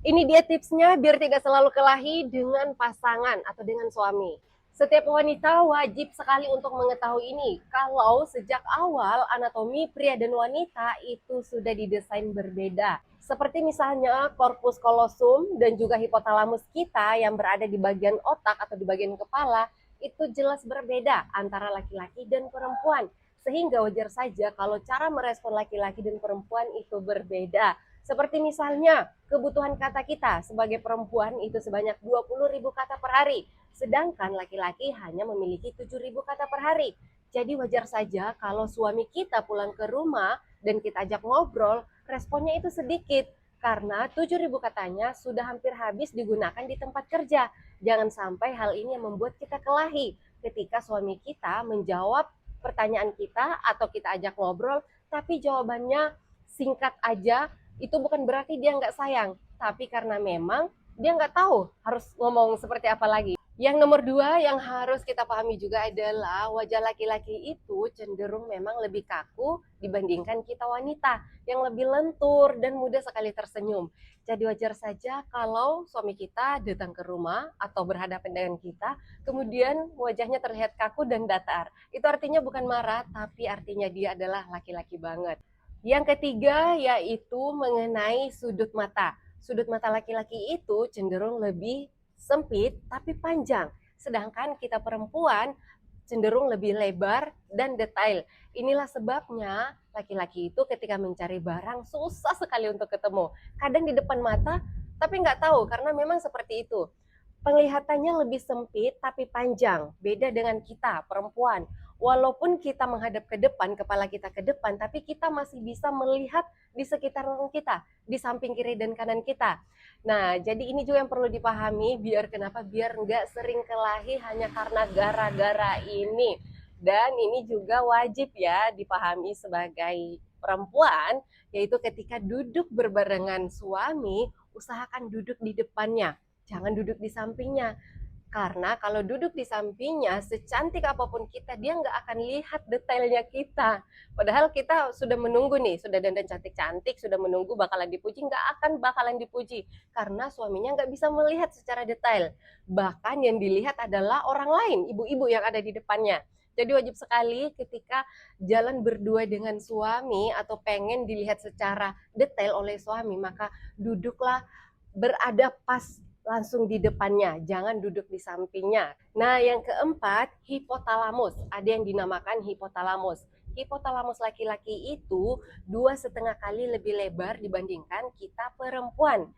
Ini dia tipsnya biar tidak selalu kelahi dengan pasangan atau dengan suami. Setiap wanita wajib sekali untuk mengetahui ini, kalau sejak awal anatomi pria dan wanita itu sudah didesain berbeda. Seperti misalnya korpus kolosum dan juga hipotalamus kita yang berada di bagian otak atau di bagian kepala, itu jelas berbeda antara laki-laki dan perempuan. Sehingga wajar saja kalau cara merespon laki-laki dan perempuan itu berbeda. Seperti misalnya kebutuhan kata kita sebagai perempuan itu sebanyak 20.000 kata per hari, sedangkan laki-laki hanya memiliki 7.000 kata per hari. Jadi wajar saja kalau suami kita pulang ke rumah dan kita ajak ngobrol, responnya itu sedikit karena 7.000 katanya sudah hampir habis digunakan di tempat kerja. Jangan sampai hal ini yang membuat kita kelahi ketika suami kita menjawab pertanyaan kita atau kita ajak ngobrol, tapi jawabannya singkat aja. Itu bukan berarti dia nggak sayang, tapi karena memang dia nggak tahu harus ngomong seperti apa lagi. Yang nomor dua yang harus kita pahami juga adalah wajah laki-laki itu cenderung memang lebih kaku dibandingkan kita wanita yang lebih lentur dan mudah sekali tersenyum. Jadi wajar saja kalau suami kita datang ke rumah atau berhadapan dengan kita, kemudian wajahnya terlihat kaku dan datar. Itu artinya bukan marah, tapi artinya dia adalah laki-laki banget. Yang ketiga yaitu mengenai sudut mata. Sudut mata laki-laki itu cenderung lebih sempit tapi panjang. Sedangkan kita perempuan cenderung lebih lebar dan detail. Inilah sebabnya laki-laki itu ketika mencari barang susah sekali untuk ketemu. Kadang di depan mata tapi nggak tahu karena memang seperti itu. Penglihatannya lebih sempit tapi panjang, beda dengan kita perempuan. Walaupun kita menghadap ke depan, kepala kita ke depan, tapi kita masih bisa melihat di sekitar kita, di samping kiri dan kanan kita. Nah, jadi ini juga yang perlu dipahami, biar kenapa? Biar nggak sering kelahi hanya karena gara-gara ini. Dan ini juga wajib ya dipahami sebagai perempuan, yaitu ketika duduk berbarengan suami, usahakan duduk di depannya, jangan duduk di sampingnya. Karena kalau duduk di sampingnya, secantik apapun kita, dia nggak akan lihat detailnya kita. Padahal kita sudah menunggu nih, sudah dandan cantik-cantik, sudah menunggu bakalan dipuji, nggak akan bakalan dipuji. Karena suaminya nggak bisa melihat secara detail. Bahkan yang dilihat adalah orang lain, ibu-ibu yang ada di depannya. Jadi wajib sekali ketika jalan berdua dengan suami atau pengen dilihat secara detail oleh suami, maka duduklah berada pas langsung di depannya, jangan duduk di sampingnya. Nah, yang keempat, hipotalamus. Ada yang dinamakan hipotalamus. Hipotalamus laki-laki itu 2,5 kali lebih lebar dibandingkan kita perempuan.